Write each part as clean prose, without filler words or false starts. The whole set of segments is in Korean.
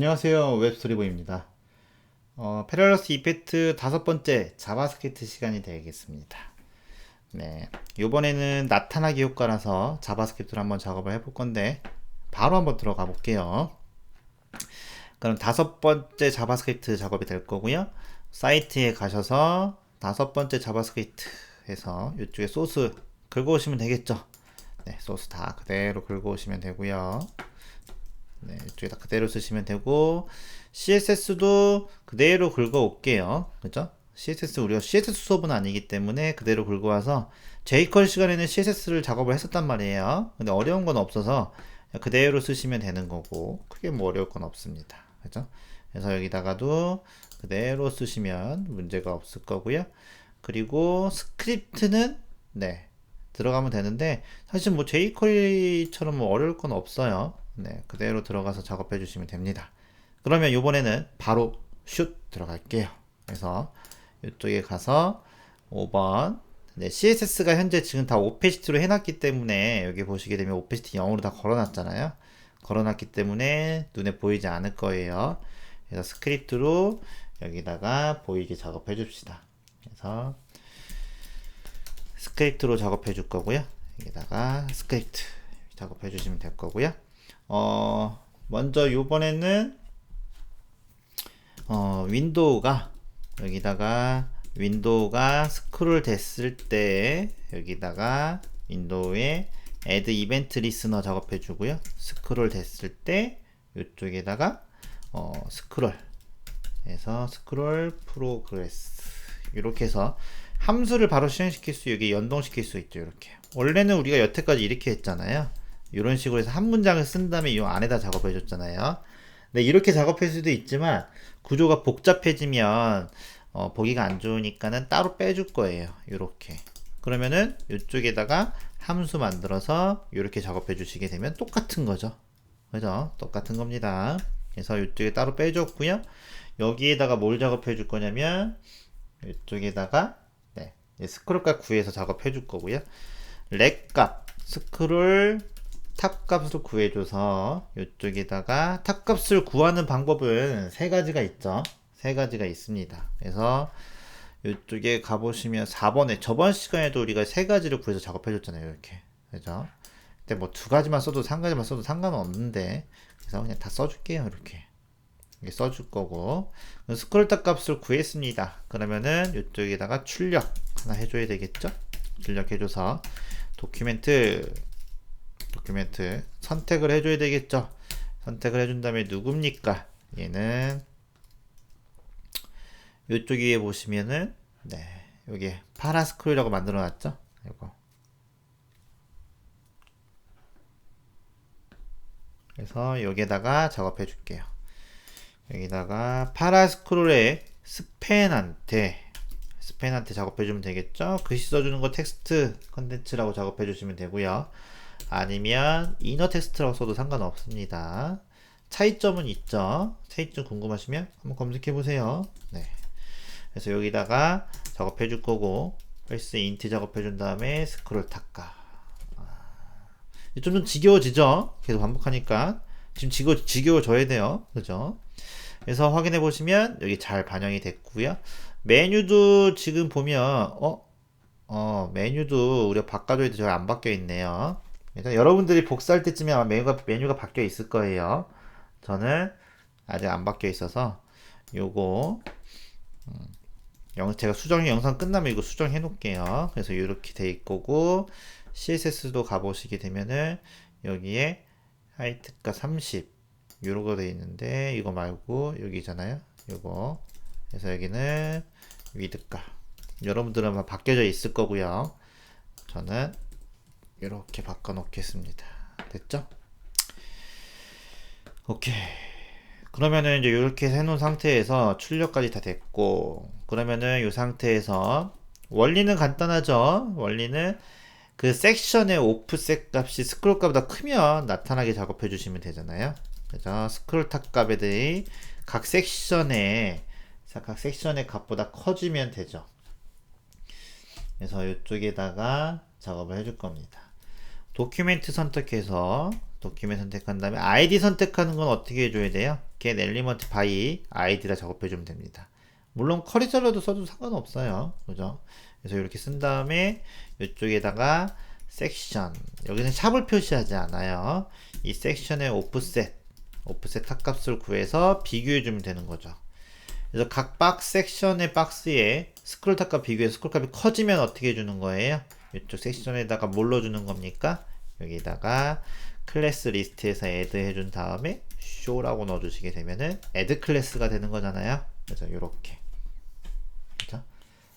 안녕하세요. 웹스토리보입니다. 패러러스 이펙트 5번째 자바스크립트 시간이 되겠습니다. 네, 이번에는 나타나기 효과라서 자바스크립트를 한번 작업을 해볼 건데 바로 한번 들어가 볼게요. 그럼 5번째 자바스크립트 작업이 될 거고요. 사이트에 가셔서 5번째 자바스크립트에서 이쪽에 소스 긁어오시면 되겠죠. 네, 소스 다 그대로 긁어오시면 되고요. 네, 이쪽에다 그대로 쓰시면 되고 CSS도 그대로 긁어 올게요. 그죠? CSS 우리가 CSS 수업은 아니기 때문에 그대로 긁어 와서 jQuery 시간에는 CSS를 작업을 했었단 말이에요. 근데 어려운 건 없어서 그대로 쓰시면 되는 거고 크게 뭐 어려울 건 없습니다. 그죠? 그래서 여기다가도 그대로 쓰시면 문제가 없을 거고요. 그리고 스크립트는 네, 들어가면 되는데 사실 뭐 jQuery처럼 뭐 어려울 건 없어요. 네, 그대로 들어가서 작업해 주시면 됩니다. 그러면 이번에는 바로 슛 들어갈게요. 그래서 이쪽에 가서 5번 네, CSS가 현재 지금 다 오페시티로 해놨기 때문에 여기 보시게 되면 오페시티 0으로 다 걸어놨잖아요. 걸어놨기 때문에 눈에 보이지 않을 거예요. 그래서 스크립트로 여기다가 보이게 작업해 줍시다. 그래서 스크립트로 작업해 줄 거고요. 여기다가 스크립트 작업해 주시면 될 거고요. 먼저 요번에는 윈도우가 여기다가 윈도우가 스크롤 됐을 때 여기다가 윈도우에 add event listener 작업해 주고요. 스크롤 됐을 때 이쪽에다가 스크롤 해서 스크롤 프로그레스 이렇게 해서 함수를 바로 실행시킬 수 여기 연동시킬 수 있죠. 이렇게 원래는 우리가 여태까지 이렇게 했잖아요. 이런 식으로 해서 한 문장을 쓴 다음에 이 안에다 작업해 줬잖아요. 네, 이렇게 작업할 수도 있지만 구조가 복잡해지면 보기가 안 좋으니까는 따로 빼줄 거예요. 이렇게 그러면은 이쪽에다가 함수 만들어서 이렇게 작업해 주시게 되면 똑같은 거죠. 그죠? 똑같은 겁니다. 그래서 이쪽에 따로 빼줬고요. 여기에다가 뭘 작업해 줄 거냐면 이쪽에다가 네, 스크롤 값 구해서 작업해 줄 거고요. 렉 값, 스크롤 탑 값을 구해줘서 이쪽에다가 탑 값을 구하는 방법은 세 가지가 있죠. 세 가지가 있습니다. 그래서 이쪽에 가보시면 4번에 저번 시간에도 우리가 세 가지를 구해서 작업해줬잖아요. 이렇게. 그죠? 근데 뭐 두 가지만 써도 한 가지만 써도 상관은 없는데 그래서 그냥 다 써줄게요. 이렇게. 이게 써줄 거고 스크롤 탑 값을 구했습니다. 그러면은 이쪽에다가 출력 하나 해줘야 되겠죠? 출력해줘서 도큐멘트 선택을 해줘야 되겠죠. 선택을 해준 다음에 누굽니까? 얘는 이쪽 위에 보시면은 네 여기 파라스크롤이라고 만들어 놨죠. 이거 그래서 여기에다가 작업해 줄게요. 여기다가 파라스크롤에 스팬한테 작업해 주면 되겠죠. 글씨 써주는 거 텍스트 컨텐츠라고 작업해 주시면 되고요. 아니면 이너 텍스트라고 써도 상관없습니다. 차이점은 있죠. 차이점 궁금하시면 한번 검색해 보세요. 네. 그래서 여기다가 작업해 줄 거고 플러스 인트 작업해 준 다음에 스크롤 탑가 좀 지겨워지죠. 계속 반복하니까 지금 지겨워져야 돼요. 그죠? 그래서 확인해 보시면 여기 잘 반영이 됐고요. 메뉴도 지금 보면 메뉴도 우리가 바꿔줘야 돼. 저기 안 바뀌어 있네요. 일단 여러분들이 복사할 때쯤에 아마 메뉴가 바뀌어 있을 거예요. 저는 아직 안 바뀌어 있어서 요거 제가 수정 영상 끝나면 이거 수정해 놓을게요. 그래서 이렇게 돼 있고 CSS도 가보시게 되면은 여기에 하이트가 30 요러고 돼 있는데 이거 말고 여기잖아요. 요거 그래서 여기는 위드가 여러분들은 아마 바뀌어져 있을 거고요. 저는 이렇게 바꿔 놓겠습니다. 됐죠? 오케이. 그러면은 이제 이렇게 해놓은 상태에서 출력까지 다 됐고 그러면은 이 상태에서 원리는 간단하죠. 원리는 그 섹션의 오프셋 값이 스크롤 값보다 크면 나타나게 작업해 주시면 되잖아요. 그래서 스크롤 탑 값들이 각 섹션의 값보다 커지면 되죠. 그래서 이쪽에다가 작업을 해줄 겁니다. 도큐멘트 선택해서 도큐ment 선택한 다음에 id 선택하는 건 어떻게 해줘야 돼요? get element by id라 작업해주면 됩니다. 물론 커리절로도 써도 상관없어요. 그죠? 그래서 이렇게 쓴 다음에 이쪽에다가 섹션, 여기는 샵을 표시하지 않아요. 이 섹션의 오프셋 탑값을 구해서 비교해주면 되는 거죠. 그래서 각 박스 섹션의 박스에 스크롤 탑과 비교해서 스크롤 탑이 커지면 어떻게 해주는 거예요? 이쪽 섹션에다가 뭘로 주는 겁니까? 여기다가 클래스 리스트에서 add 해준 다음에 show라고 넣어주시게 되면은 add 클래스가 되는 거잖아요. 그래서 이렇게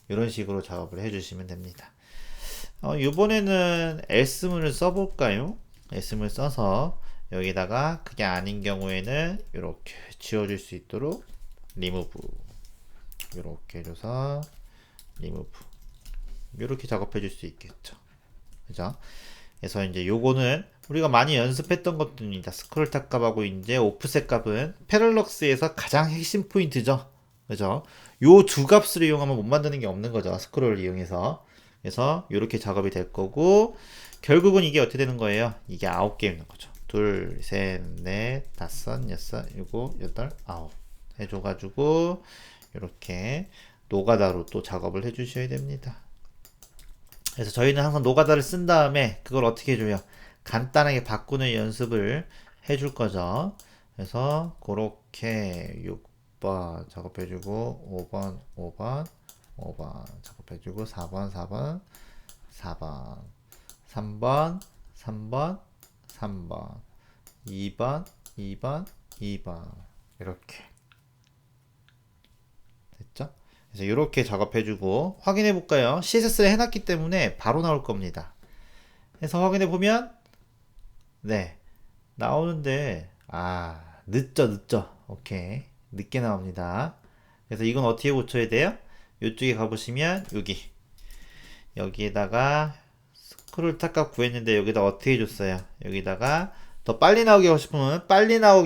이런 식으로 작업을 해주시면 됩니다. 이번에는 else문을 써볼까요? else문을 써서 여기다가 그게 아닌 경우에는 이렇게 지워줄 수 있도록 remove 이렇게 해줘서 remove 이렇게 작업해 줄 수 있겠죠. 그죠? 그래서 이제 요거는 우리가 많이 연습했던 것들입니다. 스크롤 탑 값하고 이제 오프셋 값은 패럴럭스에서 가장 핵심 포인트죠. 그죠? 요 두 값을 이용하면 못 만드는 게 없는 거죠. 스크롤을 이용해서. 그래서 이렇게 작업이 될 거고 결국은 이게 어떻게 되는 거예요? 이게 9개 있는 거죠. 둘, 셋, 넷, 다섯, 여섯, 일곱, 여덟, 아홉 해줘가지고 이렇게 노가다로 또 작업을 해주셔야 됩니다. 그래서 저희는 항상 노가다를 쓴 다음에 그걸 어떻게 해줘요? 간단하게 바꾸는 연습을 해줄 거죠. 그래서 그렇게 6번 작업해주고 5번 작업해주고 4번 3번 2번 이렇게 됐죠? 그래서 이렇게 작업해주고 확인해 볼까요? CSS를 해놨기 때문에 바로 나올 겁니다. 그래서 확인해 보면 네 나오는데 늦죠. 오케이 늦게 나옵니다. 그래서 이건 어떻게 고쳐야 돼요? 이쪽에 가보시면 여기에다가 스크롤 탑값 구했는데 여기다 어떻게 해줬어요? 여기다가 더 빨리 나오게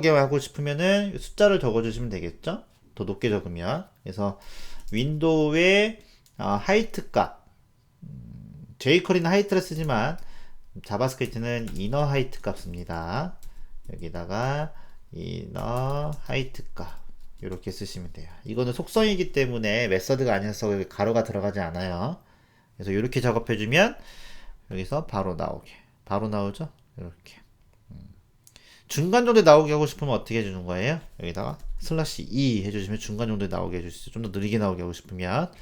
하고 싶으면 은 숫자를 적어주시면 되겠죠? 더 높게 적으면. 그래서 윈도우의 하이트 값 jQuery는 하이트를 쓰지만 자바스크립트는 이너 하이트 값 씁니다. 여기다가 이너 하이트 값 이렇게 쓰시면 돼요. 이거는 속성이기 때문에 메서드가 아니어서 가로가 들어가지 않아요. 그래서 이렇게 작업해주면 여기서 바로 나오죠. 이렇게 중간 정도에 나오게 하고 싶으면 어떻게 해주는 거예요? 여기다가 /e 해주시면 중간 정도에 나오게 해줄 수 있어요. 좀 더 느리게 나오게 하고 싶으면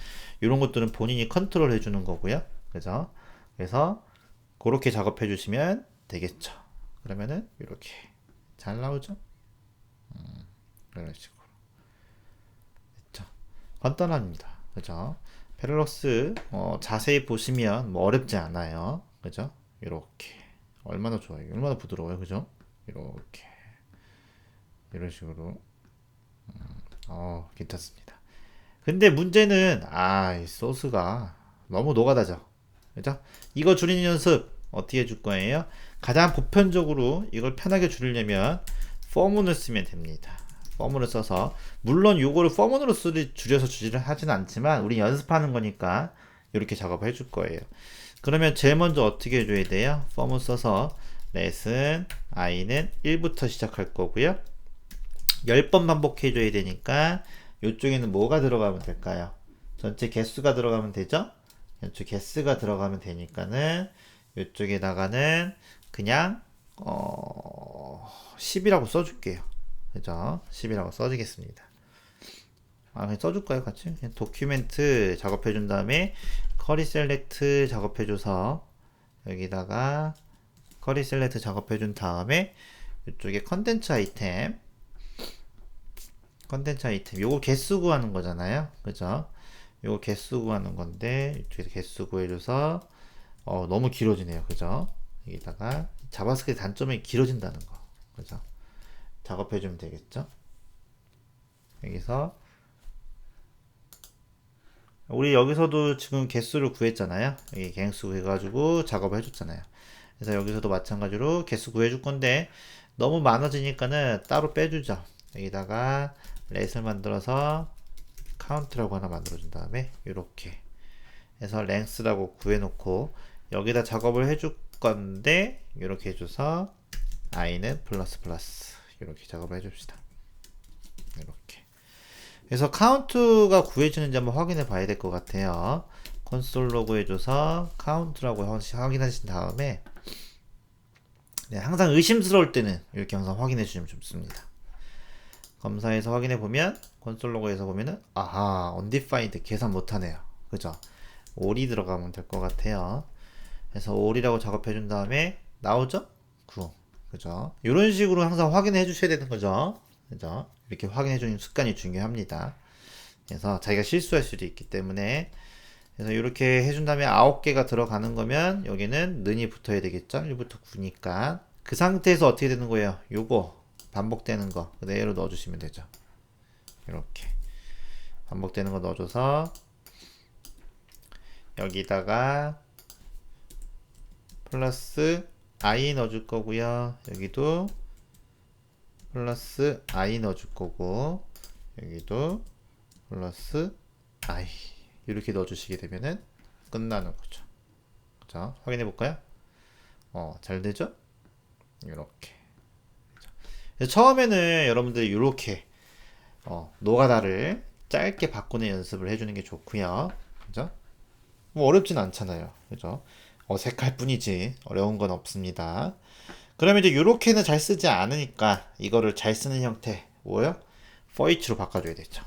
이런 것들은 본인이 컨트롤 해주는 거고요. 그죠? 그래서 그렇게 작업해 주시면 되겠죠. 그러면은 이렇게 잘 나오죠? 이런 식으로 됐죠? 간단합니다. 그죠? 패럴럭스 자세히 보시면 뭐 어렵지 않아요. 그죠? 이렇게 얼마나 좋아요. 얼마나 부드러워요. 그죠? 이렇게 이런 식으로 괜찮습니다. 근데 문제는 이 소스가 너무 노가다죠. 그죠? 이거 줄이는 연습 어떻게 해줄 거예요? 가장 보편적으로 이걸 편하게 줄이려면 포문을 쓰면 됩니다. 포문을 써서 물론 요거를 포문으로 줄여서 주지를 하진 않지만 우리 연습하는 거니까 이렇게 작업을 해줄 거예요. 그러면 제일 먼저 어떻게 해줘야 돼요? 포문 써서 렛은 i는 1부터 시작할 거고요. 10번 반복해 줘야 되니까 이쪽에는 뭐가 들어가면 될까요? 전체 개수가 들어가면 되죠? 전체 개수가 들어가면 되니까는 이쪽에다가는 그냥 10이라고 써줄게요. 그죠? 10이라고 써주겠습니다. 그냥 써줄까요? 같이? 그냥 도큐멘트 작업해준 다음에 커리 셀렉트 작업해줘서 여기다가 커리 셀렉트 작업해준 다음에 이쪽에 컨텐츠 아이템 요거 개수 구하는 거잖아요. 그죠? 요거 개수 구하는 건데 이쪽에서 개수 구해줘서 너무 길어지네요. 그죠? 여기다가 자바스크립트 단점이 길어진다는 거. 그죠? 작업해주면 되겠죠? 여기서 우리 여기서도 지금 개수를 구했잖아요. 여기 개수 구해가지고 작업을 해줬잖아요. 그래서 여기서도 마찬가지로 개수 구해줄 건데 너무 많아지니까는 따로 빼주죠. 여기다가 렛을 만들어서 카운트라고 하나 만들어준 다음에 이렇게 해서 랭스라고 구해놓고 여기다 작업을 해줄 건데 이렇게 해줘서 i는 플러스 플러스 이렇게 작업을 해줍시다. 이렇게. 그래서 카운트가 구해지는지 한번 확인해 봐야 될 것 같아요. 콘솔 로그 해줘서 카운트라고 확인하신 다음에 네, 항상 의심스러울 때는 이렇게 항상 확인해 주시면 좋습니다. 검사해서 확인해 보면 콘솔 로그에서 보면은 아하 undefined 계산 못하네요. 그죠? 올이 들어가면 될 것 같아요. 그래서 올이라고 작업해 준 다음에 나오죠? 9. 그죠? 이런 식으로 항상 확인해 주셔야 되는 거죠. 그죠? 이렇게 확인해 주는 습관이 중요합니다. 그래서 자기가 실수할 수도 있기 때문에 그래서 이렇게 해준 다음에 9개가 들어가는 거면 여기는 는이 붙어야 되겠죠? 1부터 9니까 그 상태에서 어떻게 되는 거예요? 요거 반복되는 거 그대로 넣어주시면 되죠. 이렇게 반복되는 거 넣어줘서 여기다가 플러스 i 넣어줄 거고요. 여기도 플러스 i 넣어줄 거고 여기도 플러스 i 이렇게 넣어주시게 되면은 끝나는 거죠. 자, 확인해 볼까요? 잘 되죠? 이렇게. 처음에는 여러분들이 이렇게 노가다를 짧게 바꾸는 연습을 해주는 게 좋고요. 그죠? 뭐 어렵진 않잖아요. 그죠? 어색할 뿐이지 어려운 건 없습니다. 그러면 이제 이렇게는 잘 쓰지 않으니까 이거를 잘 쓰는 형태 뭐예요? for each로 바꿔줘야 되죠.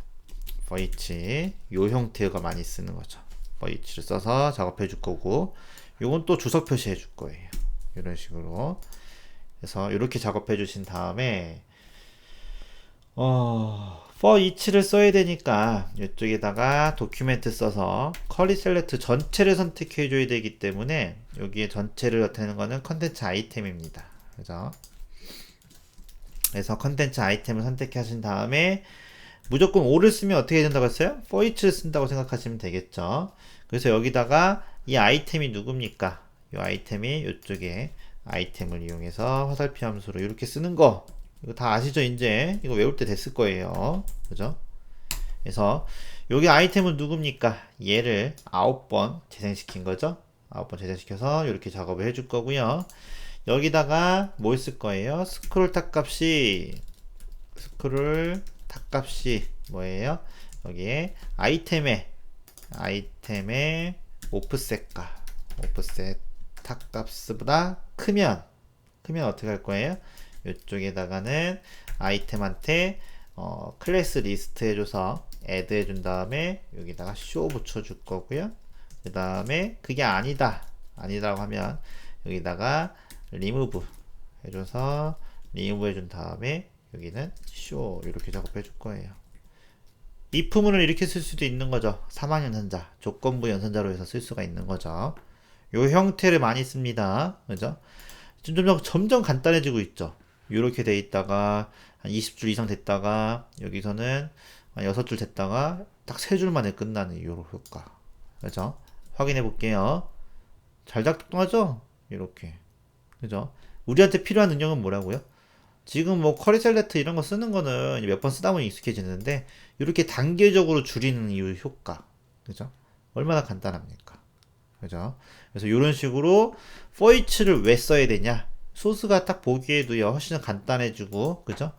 for each 요 형태가 많이 쓰는 거죠. for each를 써서 작업해 줄 거고 요건 또 주석 표시해 줄 거예요. 이런 식으로 그래서 이렇게 작업해 주신 다음에 for each를 써야 되니까 이쪽에다가 도큐멘트 써서 커리 셀렉트 전체를 선택해 줘야 되기 때문에 여기에 전체를 나타내는 거는 컨텐츠 아이템입니다. 그죠? 그래서 컨텐츠 아이템을 선택하신 다음에 무조건 5를 쓰면 어떻게 된다고 했어요? for each를 쓴다고 생각하시면 되겠죠. 그래서 여기다가 이 아이템이 누굽니까? 이 아이템이 이쪽에 아이템을 이용해서 화살표 함수로 이렇게 쓰는 거 이거 다 아시죠? 이제 이거 외울 때 됐을 거예요. 그죠? 그래서 여기 아이템은 누굽니까? 얘를 9번 재생시킨 거죠? 9번 재생시켜서 이렇게 작업을 해줄 거고요. 여기다가 뭐 있을 거예요? 스크롤 탑 값이 뭐예요? 여기에 아이템의 오프셋 탑 값보다 크면 어떻게 할 거예요? 이쪽에다가는 아이템한테 클래스 리스트 해줘서 add 해준 다음에 여기다가 show 붙여줄 거고요. 그 다음에 그게 아니다라고 하면 여기다가 remove 해줘서 remove 해준 다음에 여기는 show 이렇게 작업해 줄 거예요. if문을 이렇게 쓸 수도 있는 거죠. 사만 연산자, 조건부 연산자로 해서 쓸 수가 있는 거죠. 요 형태를 많이 씁니다. 그죠? 점점 간단해지고 있죠. 이렇게 돼 있다가 한 20줄 이상 됐다가 여기서는 한 6줄 됐다가 딱 3줄 만에 끝나는 이런 효과. 그죠? 확인해 볼게요. 잘 작동하죠? 이렇게. 그죠? 우리한테 필요한 능력은 뭐라고요? 지금 뭐 커리 셀렉트 이런 거 쓰는 거는 몇 번 쓰다 보니 익숙해지는데 이렇게 단계적으로 줄이는 이 효과. 그죠? 얼마나 간단합니까? 그죠? 그래서 이런 식으로 for each를 왜 써야 되냐? 소스가 딱 보기에도요 훨씬 간단해지고 그죠?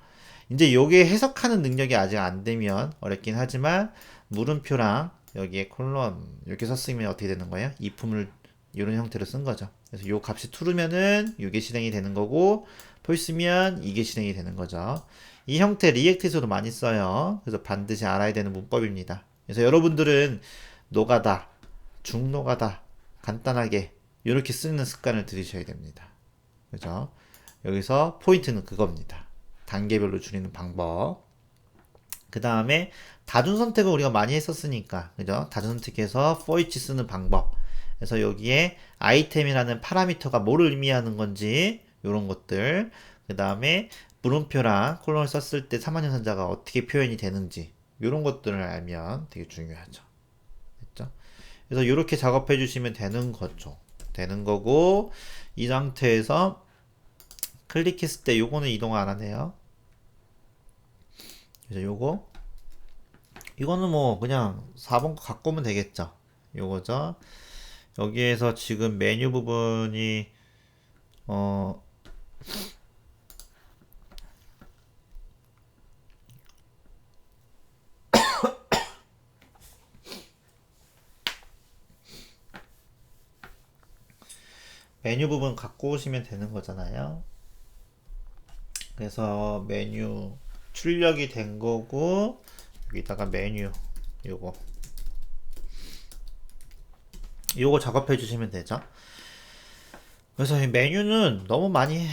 이제 요게 해석하는 능력이 아직 안 되면 어렵긴 하지만 물음표랑 여기에 콜론 이렇게 썼으면 어떻게 되는 거예요? if문을 이런 형태로 쓴 거죠. 그래서 요 값이 true면은 이게 실행이 되는 거고 false면 이게 실행이 되는 거죠. 이 형태 리액트에서도 많이 써요. 그래서 반드시 알아야 되는 문법입니다. 그래서 여러분들은 노가다, 중노가다 간단하게 이렇게 쓰는 습관을 들이셔야 됩니다. 그죠? 여기서 포인트는 그겁니다. 단계별로 줄이는 방법. 그 다음에 다중 선택을 우리가 많이 했었으니까, 그죠? 다중 선택해서 for each 쓰는 방법. 그래서 여기에 아이템이라는 파라미터가 뭐를 의미하는 건지, 이런 것들. 그 다음에 물음표랑 콜론을 썼을 때 사만연산자가 어떻게 표현이 되는지, 이런 것들을 알면 되게 중요하죠. 됐죠? 그래서 이렇게 작업해 주시면 되는 거죠. 되는 거고, 이 상태에서 클릭했을 때 요거는 이동 안 하네요. 그래서 이거는 뭐 그냥 4번 거 갖고 오면 되겠죠. 요거죠. 여기에서 지금 메뉴 부분이 메뉴 부분 갖고 오시면 되는 거잖아요. 그래서 메뉴 출력이 된 거고, 여기다가 메뉴 요거 작업해 주시면 되죠. 그래서 이 메뉴는 너무 많이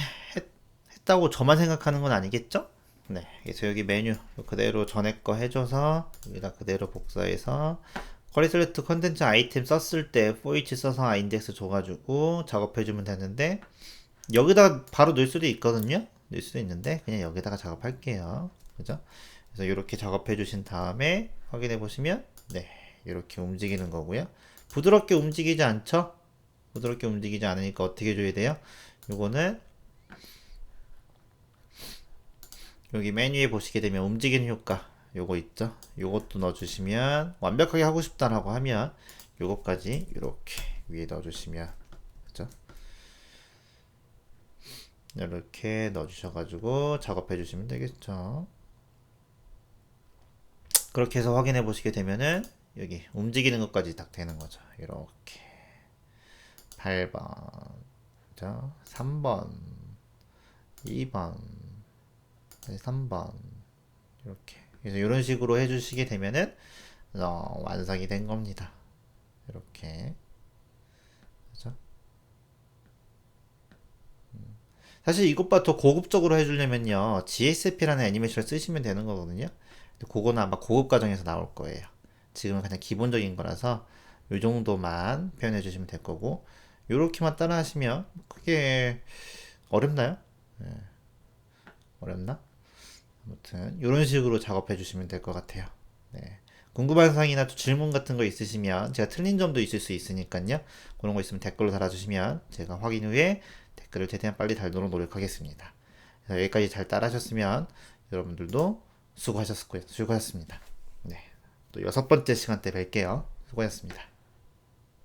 했다고 저만 생각하는 건 아니겠죠? 네, 그래서 여기 메뉴 그대로 전에 거 해줘서 여기다 그대로 복사해서 쿼리 셀렉트 컨텐츠 아이템 썼을 때 for each 써서 인덱스 줘가지고 작업해주면 되는데, 여기다 바로 넣을 수도 있거든요. 넣을 수도 있는데 그냥 여기다가 작업할게요. 그죠? 그래서 이렇게 작업해 주신 다음에 확인해 보시면 네, 이렇게 움직이는 거고요. 부드럽게 움직이지 않죠? 부드럽게 움직이지 않으니까 어떻게 해줘야 돼요? 요거는 여기 메뉴에 보시게 되면 움직이는 효과 요거 있죠? 요것도 넣어주시면, 완벽하게 하고 싶다라고 하면 요거까지 이렇게 위에 넣어주시면, 그죠? 이렇게 넣어주셔가지고 작업해 주시면 되겠죠. 그렇게 해서 확인해 보시게 되면은 여기 움직이는 것까지 딱 되는 거죠. 이렇게 8번, 그죠? 3번, 2번, 3번, 이렇게. 그래서 이런 식으로 해주시게 되면은 완성이 된 겁니다. 이렇게. 그죠? 사실 이것보다 더 고급적으로 해주려면요, GSF라는 애니메이션을 쓰시면 되는 거거든요. 근데 그거는 아마 고급 과정에서 나올 거예요. 지금은 그냥 기본적인 거라서 요 정도만 표현해 주시면 될 거고, 요렇게만 따라 하시면 크게 어렵나요? 네, 어렵나? 아무튼 이런 식으로 작업해 주시면 될 것 같아요. 네. 궁금한 사항이나 또 질문 같은 거 있으시면, 제가 틀린 점도 있을 수 있으니까요. 그런 거 있으면 댓글로 달아주시면 제가 확인 후에 댓글을 최대한 빨리 달도록 노력하겠습니다. 그래서 여기까지 잘 따라하셨으면 여러분들도 수고하셨습니다. 네. 또 6번째 시간 때 뵐게요. 수고하셨습니다.